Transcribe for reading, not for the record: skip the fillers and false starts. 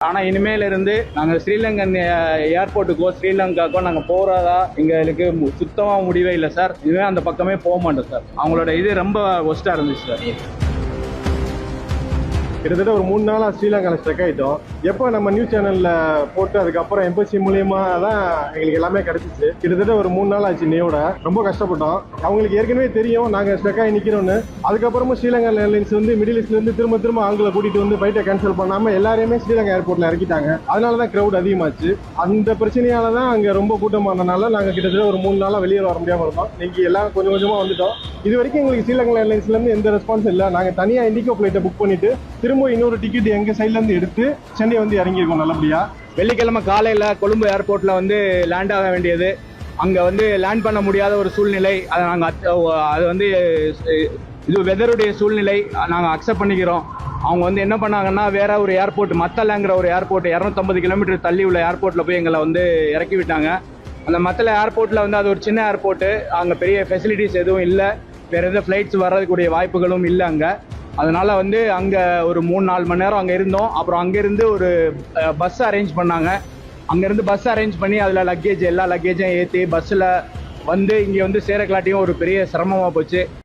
ஆனால் இனிமேல் இருந்து நாங்கள் ஸ்ரீலங்கன் ஏர்போர்ட்டுக்கோ ஸ்ரீலங்காக்கோ நாங்கள் போகிறதா எங்களுக்கு சுத்தமாக முடிவே இல்லை சார். இனிமேல் அந்த பக்கமே போக மாட்டோம் சார். அவங்களோட இது ரொம்ப ஒஸ்ட்டாக இருந்துச்சு சார். கிட்டத்தட்ட ஒரு 3 நாளாக ஸ்ரீலங்காவில் ஸ்ட்ரக் ஆகிட்டோம். எப்போ நம்ம நியூஸ் சேனலில் போட்டு அதுக்கப்புறம் எம்பசி மூலியமா தான் எங்களுக்கு எல்லாமே கிடச்சிச்சு. கிட்டத்தட்ட ஒரு 3 நாள் ஆச்சு இன்னையோட. ரொம்ப கஷ்டப்பட்டோம். அவங்களுக்கு ஏற்கனவே தெரியும் நாங்கள் ஸ்ட்ரக் ஆகி நிற்கிறோன்னு. அதுக்கப்புறமும் ஸ்ரீலங்கா ஏர்லைன்ஸ் வந்து மிடில் ஈஸ்ட்லேருந்து திரும்ப ஆண்களை கூட்டிகிட்டு வந்து ஃப்ளைட்டை கேன்சல் பண்ணாமல் எல்லாரையுமே ஸ்ரீலங்கா ஏர்போர்ட்டில் இறக்கிட்டாங்க. அதனால தான் க்ரௌட் அதிகமாச்சு. அந்த பிரச்சனையால தான் அங்கே ரொம்ப கூட்டமானதுனால நாங்கள் கிட்டத்தட்ட ஒரு 3 நாளாக வெளியே வர முடியாமல் இருந்தோம். இன்னைக்கு எல்லாம் கொஞ்சம் கொஞ்சமாக வந்துட்டோம். இது வரைக்கும் எங்களுக்கு ஸ்ரீலங்கா ஏர்லைன்ஸ்லேருந்து எந்த ரெஸ்பான்ஸ் இல்லை. நாங்கள் தனியாக இண்டிகோ ஃப்ளைட்டை புக் பண்ணிட்டு திரும்ப இன்னொரு டிக்கெட் எங்கள் சைட்லேருந்து எடுத்து சென்னை வந்து இறங்கியிருக்கோம் நல்லபடியாக. வெள்ளிக்கிழமை காலையில் கொழும்பு ஏர்போர்ட்டில் வந்து லேண்ட் ஆக வேண்டியது. அங்கே வந்து லேண்ட் பண்ண முடியாத ஒரு சூழ்நிலை. அதை நாங்கள் அது வந்து இது வெதருடைய சூழ்நிலை. நாங்கள் அக்செப்ட் பண்ணிக்கிறோம். அவங்க வந்து என்ன பண்ணாங்கன்னா வேற ஒரு ஏர்போர்ட் மத்தலங்கிற ஒரு ஏர்போர்ட் 250 கிலோமீட்டர் தள்ளி உள்ள ஏர்போர்ட்டில் போய் எங்களை வந்து இறக்கி விட்டாங்க. அந்த மத்தல ஏர்போர்ட்டில் வந்து அது ஒரு சின்ன ஏர்போர்ட்டு. அங்கே பெரிய ஃபெசிலிட்டிஸ் எதுவும் இல்லை. வேறு எதுவும் ஃப்ளைட்ஸ் வர்றதுக்கூடிய வாய்ப்புகளும் இல்லை அங்கே. அதனால வந்து அங்கே ஒரு 3-4 மணி நேரம் அங்கே இருந்தோம். அப்புறம் அங்கேருந்து ஒரு பஸ் அரேஞ்ச் பண்ணாங்க. அங்கேருந்து பஸ் அரேஞ்ச் பண்ணி அதில் லக்கேஜ் எல்லா லக்கேஜும் ஏற்றி பஸ்ஸில் வந்து இங்கே வந்து சேரக்கலாட்டியும் ஒரு பெரிய சிரமமாக போச்சு.